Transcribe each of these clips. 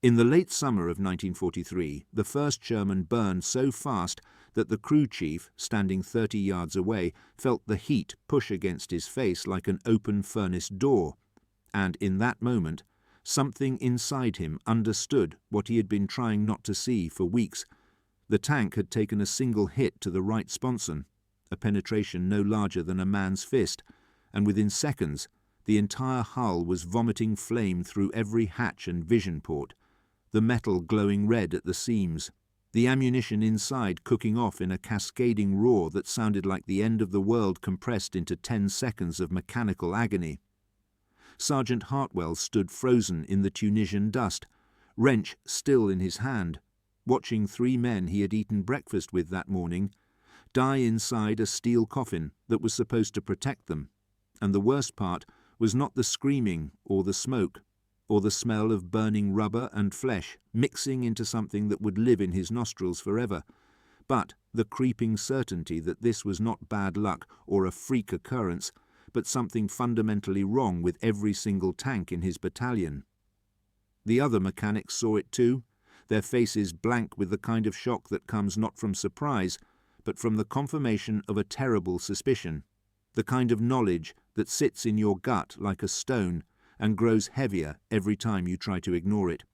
In the late summer of 1943, the first Sherman burned so fast that the crew chief, standing 30 yards away, felt the heat push against his face like an open furnace door, and in that moment, something inside him understood what he had been trying not to see for weeks. The tank had taken a single hit to the right sponson, a penetration no larger than a man's fist, and within seconds, the entire hull was vomiting flame through every hatch and vision port, the metal glowing red at the seams, the ammunition inside cooking off in a cascading roar that sounded like the end of the world compressed into 10 seconds of mechanical agony. Sergeant Hartwell stood frozen in the Tunisian dust, wrench still in his hand, watching 3 men he had eaten breakfast with that morning die inside a steel coffin that was supposed to protect them, and the worst part was not the screaming or the smoke or the smell of burning rubber and flesh mixing into something that would live in his nostrils forever, but the creeping certainty that this was not bad luck or a freak occurrence, but something fundamentally wrong with every single tank in his battalion. The other mechanics saw it too, their faces blank with the kind of shock that comes not from surprise, but from the confirmation of a terrible suspicion, the kind of knowledge that sits in your gut like a stone and grows heavier every time you try to ignore it.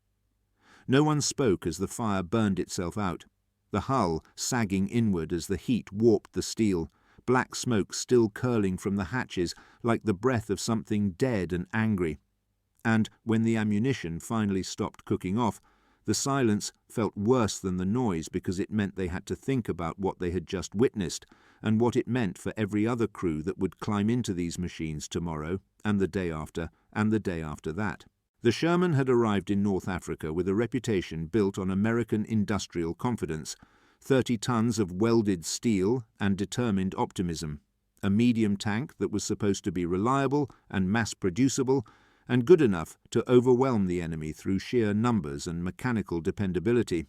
No one spoke as the fire burned itself out, the hull sagging inward as the heat warped the steel, black smoke still curling from the hatches like the breath of something dead and angry. And when the ammunition finally stopped cooking off, the silence felt worse than the noise because it meant they had to think about what they had just witnessed and what it meant for every other crew that would climb into these machines tomorrow and the day after and the day after that. The Sherman had arrived in North Africa with a reputation built on American industrial confidence, 30 tons of welded steel and determined optimism, a medium tank that was supposed to be reliable and mass-producible and good enough to overwhelm the enemy through sheer numbers and mechanical dependability.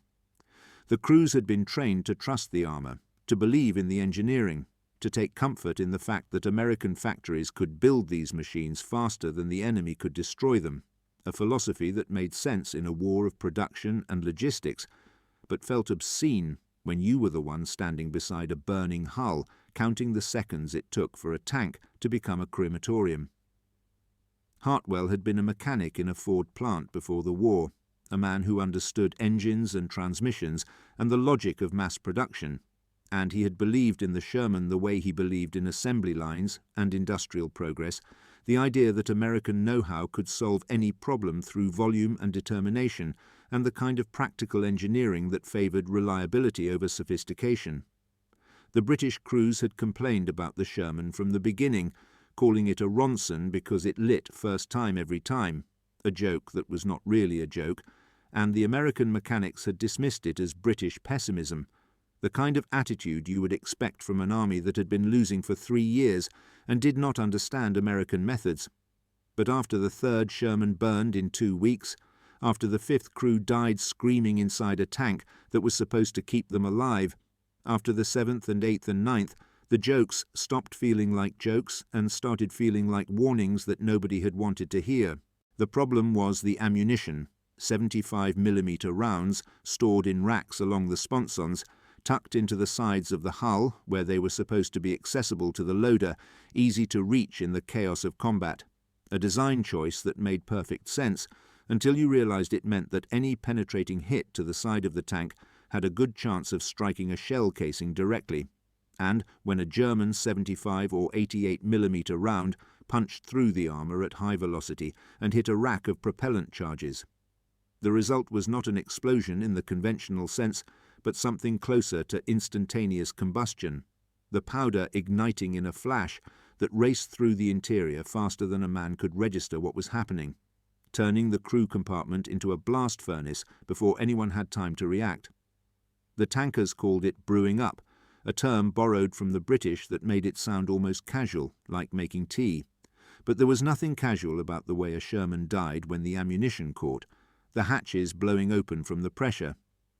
The crews had been trained to trust the armour, to believe in the engineering, to take comfort in the fact that American factories could build these machines faster than the enemy could destroy them, a philosophy that made sense in a war of production and logistics, but felt obscene when you were the one standing beside a burning hull, counting the seconds it took for a tank to become a crematorium. Hartwell had been a mechanic in a Ford plant before the war, a man who understood engines and transmissions and the logic of mass production, and he had believed in the Sherman the way he believed in assembly lines and industrial progress, the idea that American know-how could solve any problem through volume and determination, and the kind of practical engineering that favoured reliability over sophistication. The British crews had complained about the Sherman from the beginning, calling it a Ronson because it lit first time every time, a joke that was not really a joke, and the American mechanics had dismissed it as British pessimism, the kind of attitude you would expect from an army that had been losing for 3 years and did not understand American methods. But after the 3rd Sherman burned in 2 weeks, after the 5th crew died screaming inside a tank that was supposed to keep them alive, after the 7th and 8th and 9th, the jokes stopped feeling like jokes and started feeling like warnings that nobody had wanted to hear. The problem was the ammunition, 75mm rounds stored in racks along the sponsons, tucked into the sides of the hull where they were supposed to be accessible to the loader, easy to reach in the chaos of combat. A design choice that made perfect sense until you realized it meant that any penetrating hit to the side of the tank had a good chance of striking a shell casing directly, and when a German 75 or 88mm round punched through the armour at high velocity and hit a rack of propellant charges. The result was not an explosion in the conventional sense, but something closer to instantaneous combustion, the powder igniting in a flash that raced through the interior faster than a man could register what was happening, turning the crew compartment into a blast furnace before anyone had time to react. The tankers called it brewing up, a term borrowed from the British that made it sound almost casual, like making tea. But there was nothing casual about the way a Sherman died when the ammunition caught, the hatches blowing open from the pressure,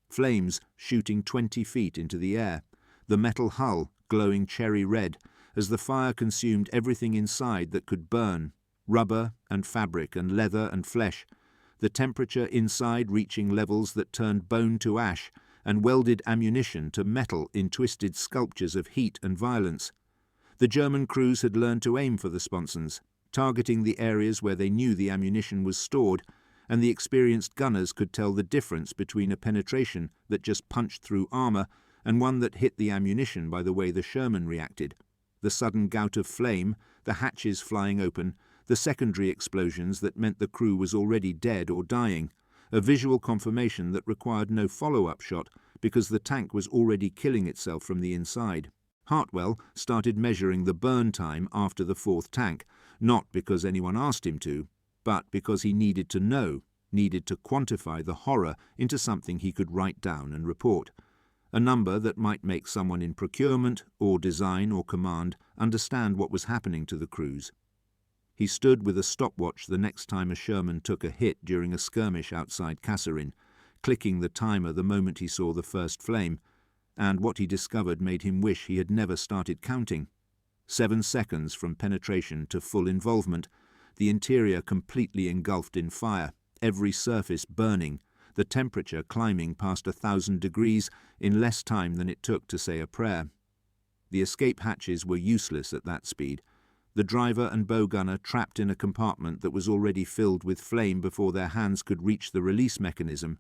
flames shooting 20 feet into the air, the metal hull glowing cherry red as the fire consumed everything inside that could burn, rubber and fabric and leather and flesh, the temperature inside reaching levels that turned bone to ash and welded ammunition to metal in twisted sculptures of heat and violence. The German crews had learned to aim for the sponsons, targeting the areas where they knew the ammunition was stored, and the experienced gunners could tell the difference between a penetration that just punched through armour and one that hit the ammunition by the way the Sherman reacted. The sudden gout of flame, the hatches flying open, the secondary explosions that meant the crew was already dead or dying, a visual confirmation that required no follow-up shot because the tank was already killing itself from the inside. Hartwell started measuring the burn time after the fourth tank, not because anyone asked him to, but because he needed to know, needed to quantify the horror into something he could write down and report, a number that might make someone in procurement or design or command understand what was happening to the crews. He stood with a stopwatch the next time a Sherman took a hit during a skirmish outside Kasserine, clicking the timer the moment he saw the first flame, and what he discovered made him wish he had never started counting. 7 seconds from penetration to full involvement, the interior completely engulfed in fire, every surface burning, the temperature climbing past 1,000 degrees in less time than it took to say a prayer. The escape hatches were useless at that speed. The driver and bow gunner trapped in a compartment that was already filled with flame before their hands could reach the release mechanism.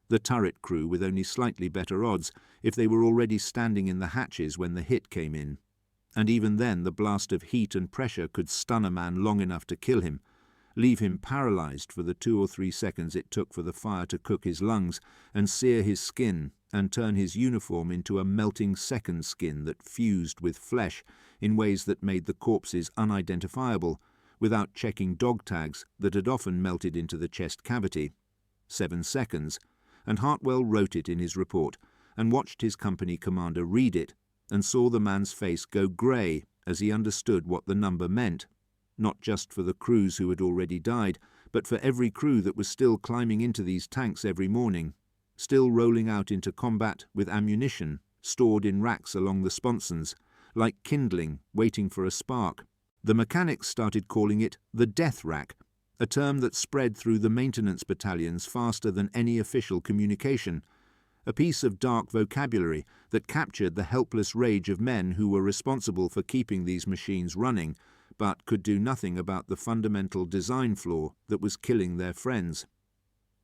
The turret crew with only slightly better odds if they were already standing in the hatches when the hit came in. And even then the blast of heat and pressure could stun a man long enough to kill him, leave him paralyzed for the 2 or 3 seconds it took for the fire to cook his lungs and sear his skin and turn his uniform into a melting second skin that fused with flesh in ways that made the corpses unidentifiable, without checking dog tags that had often melted into the chest cavity. 7 seconds, and Hartwell wrote it in his report and watched his company commander read it and saw the man's face go grey as he understood what the number meant, not just for the crews who had already died, but for every crew that was still climbing into these tanks every morning, still rolling out into combat with ammunition stored in racks along the sponsons, like kindling waiting for a spark. The mechanics started calling it the death rack, a term that spread through the maintenance battalions faster than any official communication, a piece of dark vocabulary that captured the helpless rage of men who were responsible for keeping these machines running, but could do nothing about the fundamental design flaw that was killing their friends.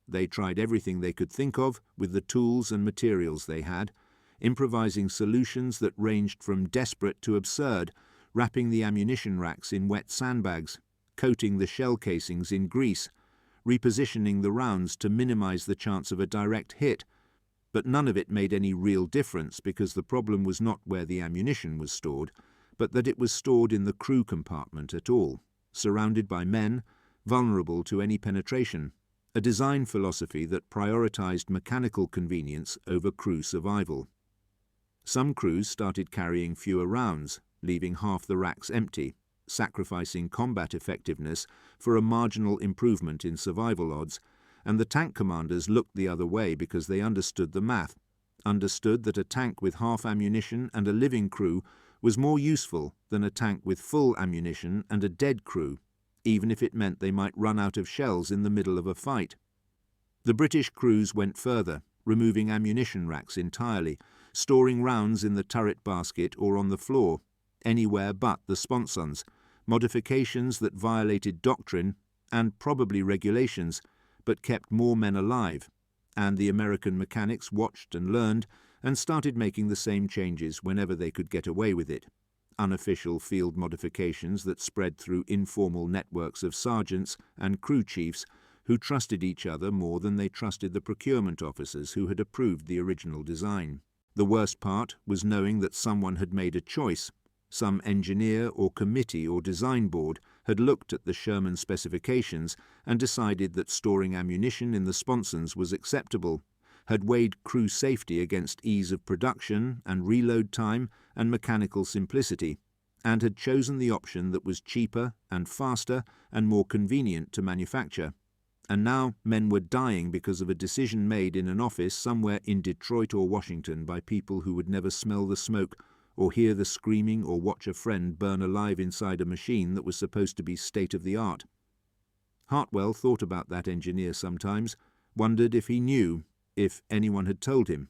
They tried everything they could think of with the tools and materials they had, improvising solutions that ranged from desperate to absurd, wrapping the ammunition racks in wet sandbags, coating the shell casings in grease, repositioning the rounds to minimize the chance of a direct hit, but none of it made any real difference because the problem was not where the ammunition was stored, but that it was stored in the crew compartment at all, surrounded by men, vulnerable to any penetration, a design philosophy that prioritized mechanical convenience over crew survival. Some crews started carrying fewer rounds, leaving half the racks empty, sacrificing combat effectiveness for a marginal improvement in survival odds, and the tank commanders looked the other way because they understood the math, understood that a tank with half ammunition and a living crew was more useful than a tank with full ammunition and a dead crew, even if it meant they might run out of shells in the middle of a fight. The British crews went further, removing ammunition racks entirely, storing rounds in the turret basket or on the floor, anywhere but the sponsons, modifications that violated doctrine and probably regulations, but kept more men alive, and the American mechanics watched and learned and started making the same changes whenever they could get away with it. Unofficial field modifications that spread through informal networks of sergeants and crew chiefs who trusted each other more than they trusted the procurement officers who had approved the original design. The worst part was knowing that someone had made a choice. Some engineer or committee or design board had looked at the Sherman specifications and decided that storing ammunition in the sponsons was acceptable, had weighed crew safety against ease of production and reload time and mechanical simplicity, and had chosen the option that was cheaper and faster and more convenient to manufacture. And now men were dying because of a decision made in an office somewhere in Detroit or Washington by people who would never smell the smoke or hear the screaming or watch a friend burn alive inside a machine that was supposed to be state-of-the-art. Hartwell thought about that engineer sometimes, wondered if he knew, if anyone had told him,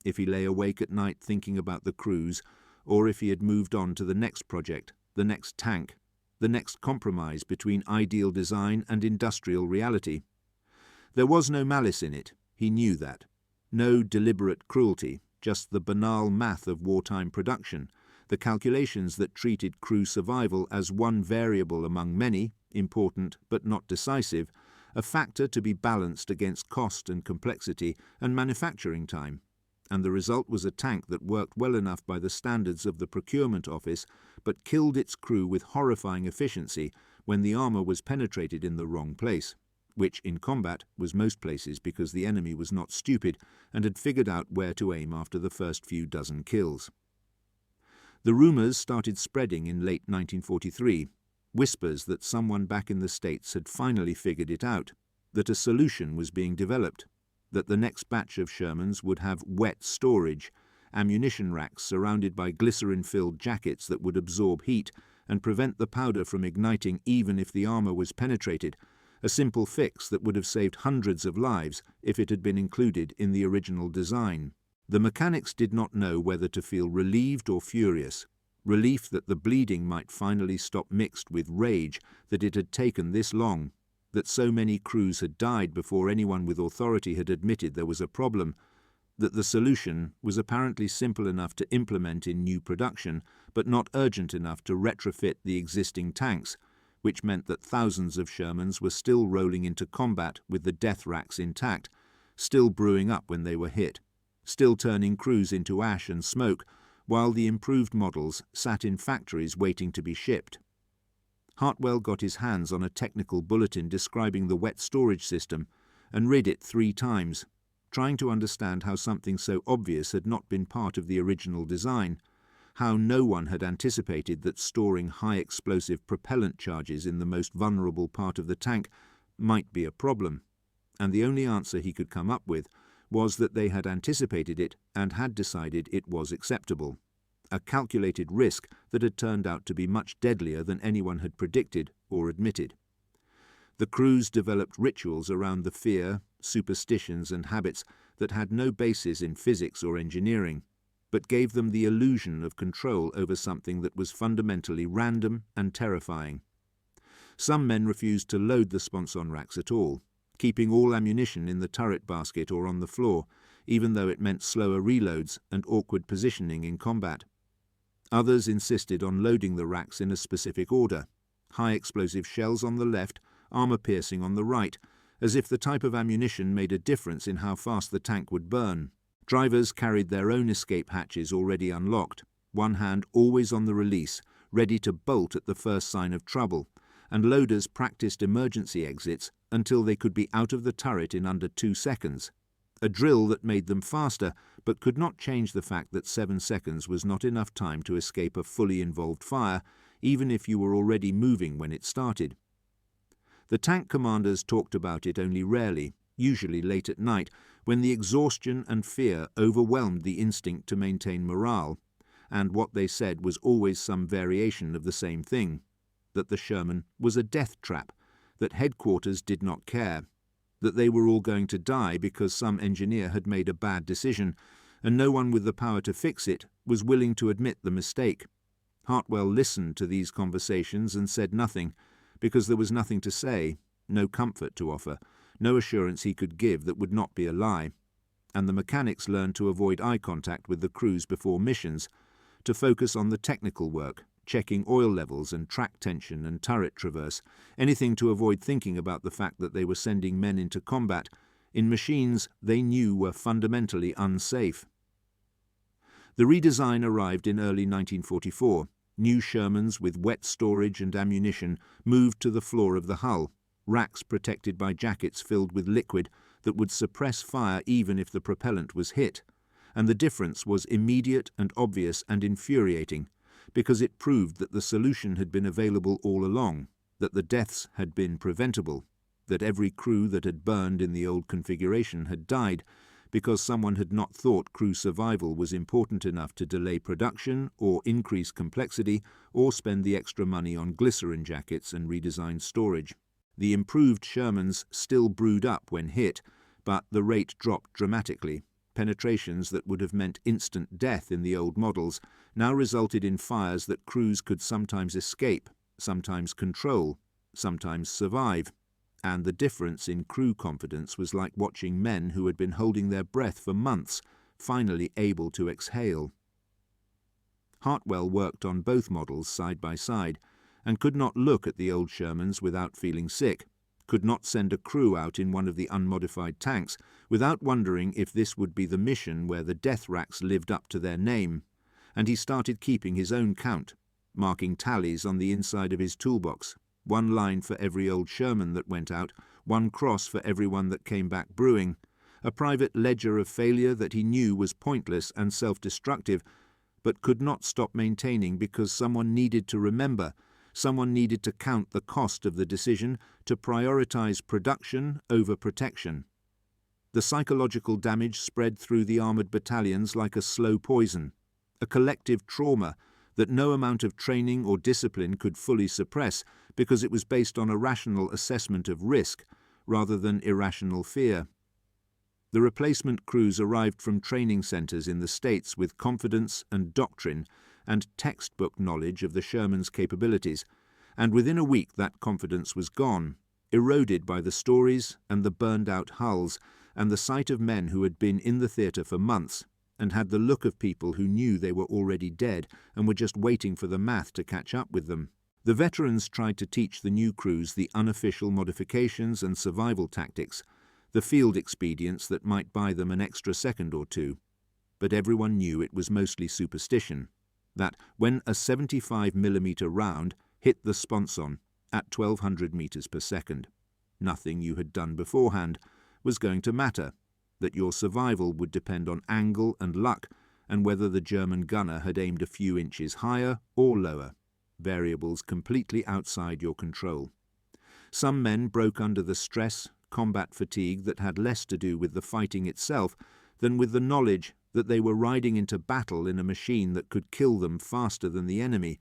if he lay awake at night thinking about the crews, or if he had moved on to the next project, the next tank, the next compromise between ideal design and industrial reality. There was no malice in it, he knew that. No deliberate cruelty, just the banal math of wartime production, the calculations that treated crew survival as one variable among many, important but not decisive, a factor to be balanced against cost and complexity and manufacturing time. And the result was a tank that worked well enough by the standards of the procurement office, but killed its crew with horrifying efficiency when the armour was penetrated in the wrong place, which in combat was most places because the enemy was not stupid and had figured out where to aim after the first few dozen kills. The rumours started spreading in late 1943, whispers that someone back in the States had finally figured it out, that a solution was being developed, that the next batch of Shermans would have wet storage, ammunition racks surrounded by glycerin-filled jackets that would absorb heat and prevent the powder from igniting even if the armour was penetrated, a simple fix that would have saved hundreds of lives if it had been included in the original design. The mechanics did not know whether to feel relieved or furious. Relief that the bleeding might finally stop mixed with rage that it had taken this long, that so many crews had died before anyone with authority had admitted there was a problem, that the solution was apparently simple enough to implement in new production, but not urgent enough to retrofit the existing tanks, which meant that thousands of Shermans were still rolling into combat with the death racks intact, still brewing up when they were hit, still turning crews into ash and smoke, while the improved models sat in factories waiting to be shipped. Hartwell got his hands on a technical bulletin describing the wet storage system and read it 3 times, trying to understand how something so obvious had not been part of the original design, how no one had anticipated that storing high-explosive propellant charges in the most vulnerable part of the tank might be a problem, and the only answer he could come up with was that they had anticipated it and had decided it was acceptable, a calculated risk that had turned out to be much deadlier than anyone had predicted or admitted. The crews developed rituals around the fear, superstitions and habits that had no basis in physics or engineering, but gave them the illusion of control over something that was fundamentally random and terrifying. Some men refused to load the sponson racks at all, keeping all ammunition in the turret basket or on the floor, even though it meant slower reloads and awkward positioning in combat. Others insisted on loading the racks in a specific order, high explosive shells on the left, armour-piercing on the right, as if the type of ammunition made a difference in how fast the tank would burn. Drivers carried their own escape hatches already unlocked, one hand always on the release, ready to bolt at the first sign of trouble, and loaders practiced emergency exits until they could be out of the turret in under 2 seconds, a drill that made them faster but could not change the fact that 7 seconds was not enough time to escape a fully involved fire, even if you were already moving when it started. The tank commanders talked about it only rarely, usually late at night, when the exhaustion and fear overwhelmed the instinct to maintain morale, and what they said was always some variation of the same thing, that the Sherman was a death trap, that headquarters did not care, that they were all going to die because some engineer had made a bad decision, and no one with the power to fix it was willing to admit the mistake. Hartwell listened to these conversations and said nothing, because there was nothing to say, no comfort to offer, no assurance he could give that would not be a lie, and the mechanics learned to avoid eye contact with the crews before missions, to focus on the technical work, checking oil levels and track tension and turret traverse, anything to avoid thinking about the fact that they were sending men into combat in machines they knew were fundamentally unsafe. The redesign arrived in early 1944. New Shermans with wet storage and ammunition moved to the floor of the hull, racks protected by jackets filled with liquid that would suppress fire even if the propellant was hit, and the difference was immediate and obvious and infuriating, because it proved that the solution had been available all along, that the deaths had been preventable, that every crew that had burned in the old configuration had died because someone had not thought crew survival was important enough to delay production or increase complexity or spend the extra money on glycerin jackets and redesigned storage. The improved Shermans still brewed up when hit, but the rate dropped dramatically. Penetrations that would have meant instant death in the old models now resulted in fires that crews could sometimes escape, sometimes control, sometimes survive. And the difference in crew confidence was like watching men who had been holding their breath for months finally able to exhale. Hartwell worked on both models side by side and could not look at the old Shermans without feeling sick, could not send a crew out in one of the unmodified tanks without wondering if this would be the mission where the death racks lived up to their name, and he started keeping his own count, marking tallies on the inside of his toolbox, one line for every old Sherman that went out, one cross for everyone that came back brewing, a private ledger of failure that he knew was pointless and self-destructive, but could not stop maintaining because someone needed to remember. Someone needed to count the cost of the decision to prioritize production over protection. The psychological damage spread through the armored battalions like a slow poison, a collective trauma that no amount of training or discipline could fully suppress because it was based on a rational assessment of risk rather than irrational fear. The replacement crews arrived from training centers in the States with confidence and doctrine and textbook knowledge of the Sherman's capabilities, and within a week that confidence was gone, eroded by the stories and the burned-out hulls and the sight of men who had been in the theatre for months and had the look of people who knew they were already dead and were just waiting for the math to catch up with them. The veterans tried to teach the new crews the unofficial modifications and survival tactics, the field expedients that might buy them an extra second or two, but everyone knew it was mostly superstition, that when a 75mm round hit the sponson at 1200 meters per second, nothing you had done beforehand was going to matter, that your survival would depend on angle and luck and whether the German gunner had aimed a few inches higher or lower, variables completely outside your control. Some men broke under the stress, combat fatigue that had less to do with the fighting itself than with the knowledge that they were riding into battle in a machine that could kill them faster than the enemy,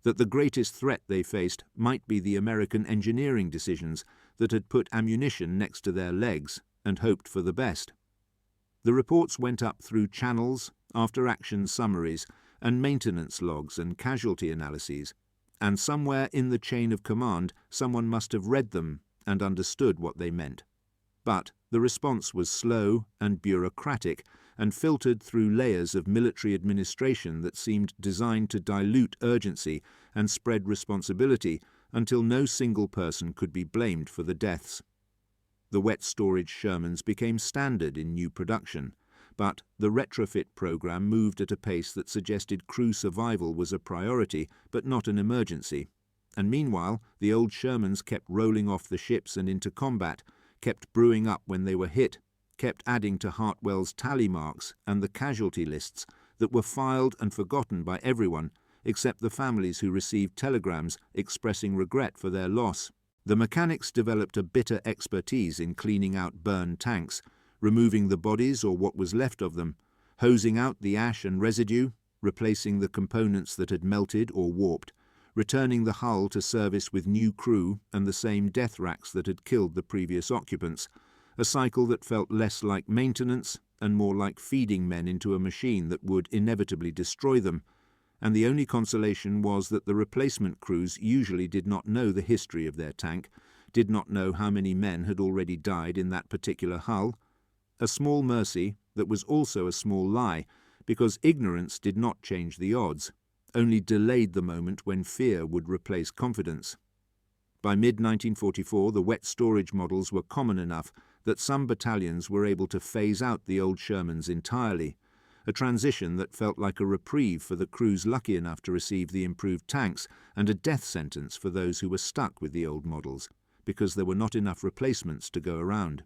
that the greatest threat they faced might be the American engineering decisions that had put ammunition next to their legs and hoped for the best. The reports went up through channels, after-action summaries, and maintenance logs and casualty analyses, and somewhere in the chain of command someone must have read them and understood what they meant. But the response was slow and bureaucratic and filtered through layers of military administration that seemed designed to dilute urgency and spread responsibility until no single person could be blamed for the deaths. The wet storage Shermans became standard in new production, but the retrofit program moved at a pace that suggested crew survival was a priority but not an emergency. And meanwhile, the old Shermans kept rolling off the ships and into combat, kept brewing up when they were hit, kept adding to Hartwell's tally marks and the casualty lists that were filed and forgotten by everyone except the families who received telegrams expressing regret for their loss. The mechanics developed a bitter expertise in cleaning out burned tanks, removing the bodies or what was left of them, hosing out the ash and residue, replacing the components that had melted or warped, returning the hull to service with new crew and the same death racks that had killed the previous occupants, a cycle that felt less like maintenance and more like feeding men into a machine that would inevitably destroy them, and the only consolation was that the replacement crews usually did not know the history of their tank, did not know how many men had already died in that particular hull, a small mercy that was also a small lie, because ignorance did not change the odds, only delayed the moment when fear would replace confidence. By mid-1944, the wet storage models were common enough that some battalions were able to phase out the old Shermans entirely, a transition that felt like a reprieve for the crews lucky enough to receive the improved tanks and a death sentence for those who were stuck with the old models, because there were not enough replacements to go around.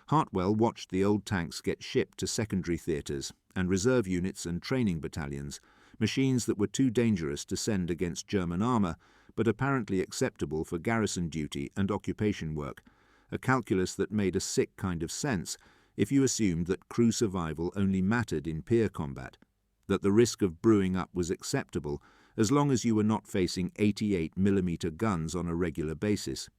Hartwell watched the old tanks get shipped to secondary theatres and reserve units and training battalions, machines that were too dangerous to send against German armour, but apparently acceptable for garrison duty and occupation work, a calculus that made a sick kind of sense if you assumed that crew survival only mattered in peer combat, that the risk of brewing up was acceptable as long as you were not facing 88mm guns on a regular basis.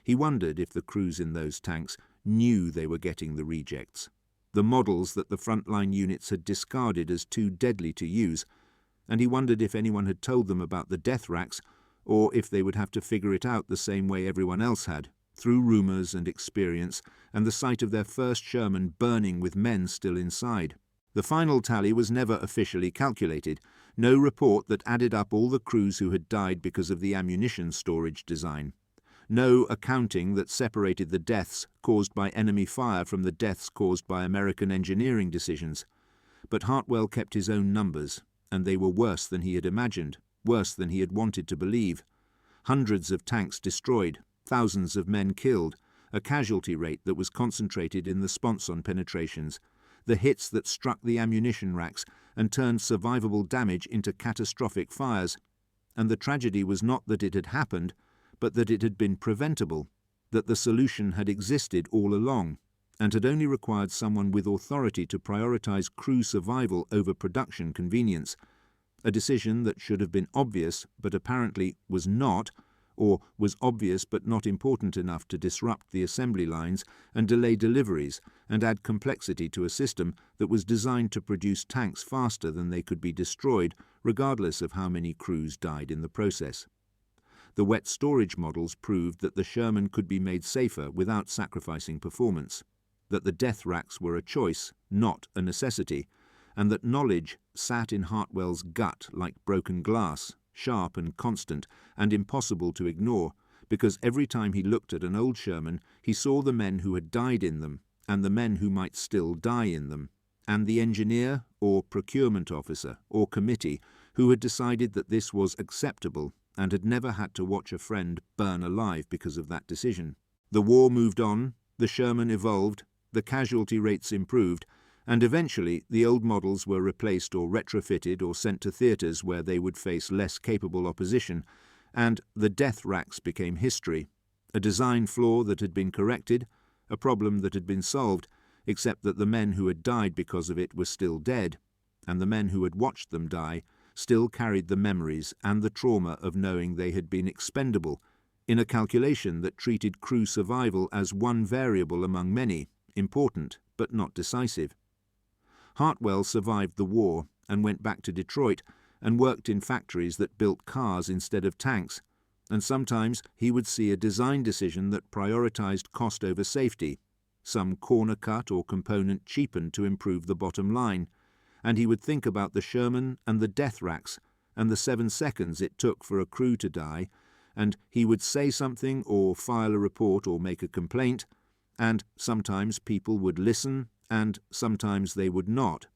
He wondered if the crews in those tanks knew they were getting the rejects, the models that the frontline units had discarded as too deadly to use, and he wondered if anyone had told them about the death racks, or if they would have to figure it out the same way everyone else had, through rumours and experience and the sight of their first Sherman burning with men still inside. The final tally was never officially calculated, no report that added up all the crews who had died because of the ammunition storage design. No accounting that separated the deaths caused by enemy fire from the deaths caused by American engineering decisions. But Hartwell kept his own numbers, and they were worse than he had imagined, worse than he had wanted to believe. Hundreds of tanks destroyed, thousands of men killed, a casualty rate that was concentrated in the sponson penetrations, the hits that struck the ammunition racks and turned survivable damage into catastrophic fires. And the tragedy was not that it had happened, but that it had been preventable, that the solution had existed all along, and had only required someone with authority to prioritize crew survival over production convenience, a decision that should have been obvious but apparently was not, or was obvious but not important enough to disrupt the assembly lines and delay deliveries and add complexity to a system that was designed to produce tanks faster than they could be destroyed, regardless of how many crews died in the process. The wet storage models proved that the Sherman could be made safer without sacrificing performance, that the death racks were a choice, not a necessity, and that knowledge sat in Hartwell's gut like broken glass, sharp and constant and impossible to ignore, because every time he looked at an old Sherman he saw the men who had died in them and the men who might still die in them, and the engineer or procurement officer or committee who had decided that this was acceptable and had never had to watch a friend burn alive because of that decision. The war moved on, the Sherman evolved, the casualty rates improved, and eventually the old models were replaced or retrofitted or sent to theatres where they would face less capable opposition, and the death racks became history, a design flaw that had been corrected, a problem that had been solved, except that the men who had died because of it were still dead, and the men who had watched them die still carried the memories and the trauma of knowing they had been expendable, in a calculation that treated crew survival as one variable among many, important but not decisive. Hartwell survived the war and went back to Detroit and worked in factories that built cars instead of tanks, and sometimes he would see a design decision that prioritized cost over safety, some corner cut or component cheapened to improve the bottom line, and he would think about the Sherman and the death racks and the 7 seconds it took for a crew to die, and he would say something or file a report or make a complaint, and sometimes people would listen and sometimes they would not.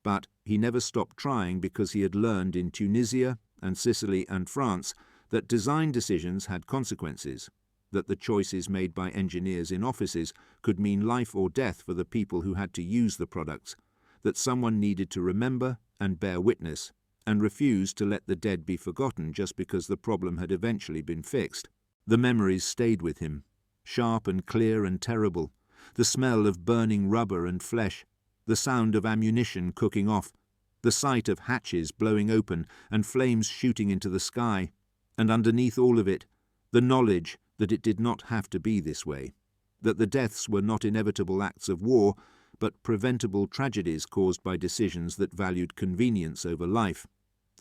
But he never stopped trying because he had learned in Tunisia and Sicily and France that design decisions had consequences, that the choices made by engineers in offices could mean life or death for the people who had to use the products, that someone needed to remember and bear witness, and refuse to let the dead be forgotten just because the problem had eventually been fixed. The memories stayed with him, sharp and clear and terrible, the smell of burning rubber and flesh, the sound of ammunition cooking off, the sight of hatches blowing open and flames shooting into the sky, and underneath all of it, the knowledge that it did not have to be this way, that the deaths were not inevitable acts of war, but preventable tragedies caused by decisions that valued convenience over life.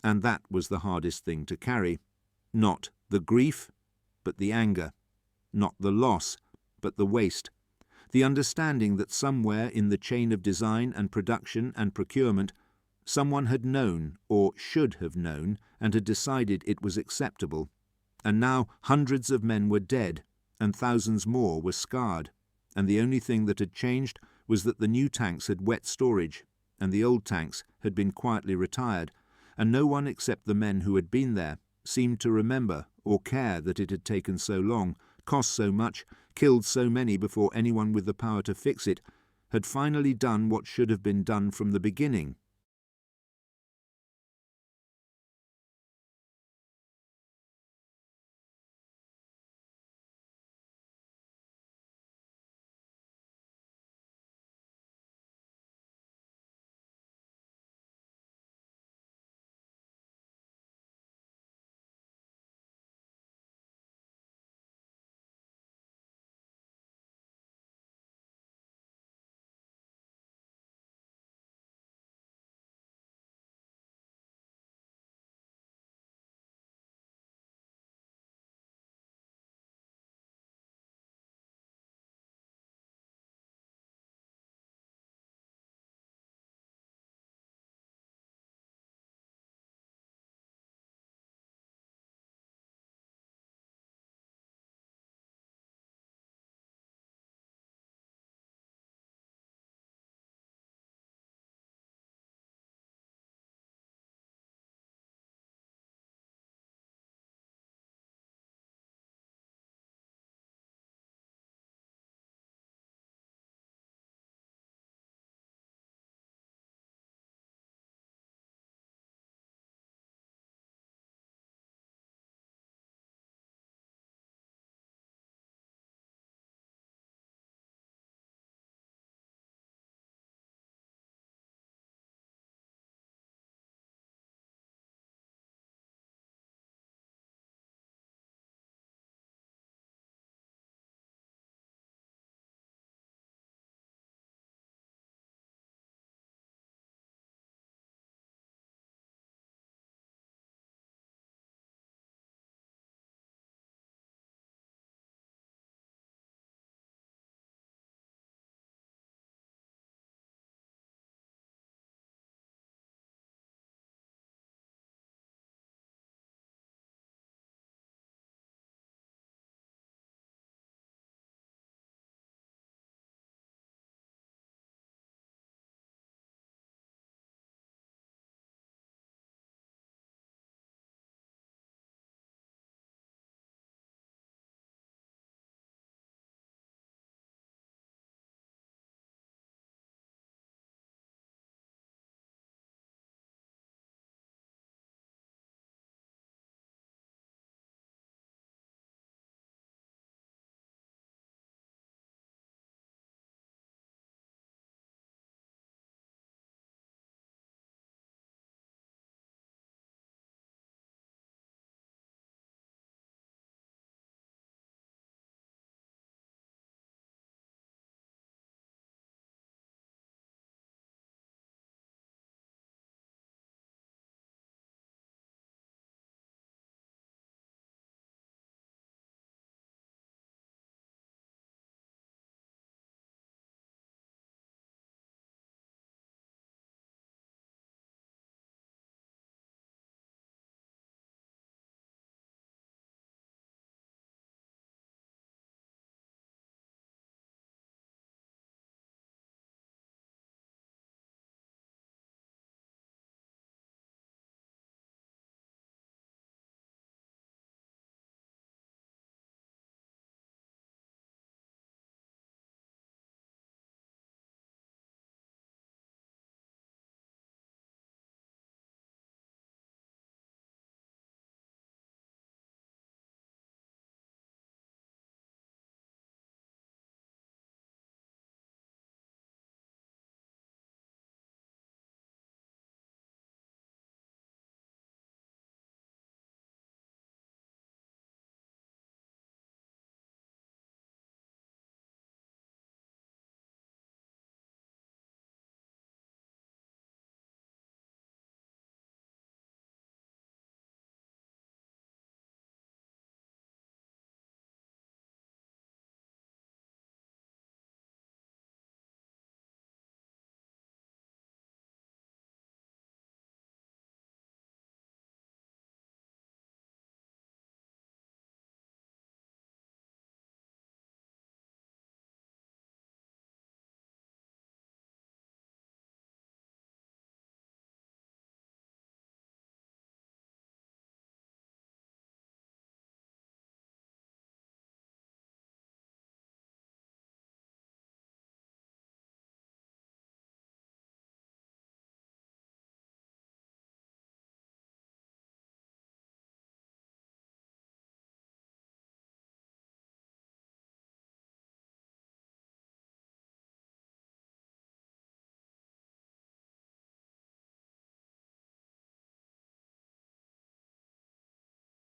And that was the hardest thing to carry. Not the grief, but the anger. Not the loss, but the waste. The understanding that somewhere in the chain of design and production and procurement, someone had known, or should have known, and had decided it was acceptable. And now hundreds of men were dead, and thousands more were scarred. And the only thing that had changed was that the new tanks had wet storage, and the old tanks had been quietly retired, and no one except the men who had been there seemed to remember or care that it had taken so long, cost so much, killed so many before anyone with the power to fix it had finally done what should have been done from the beginning,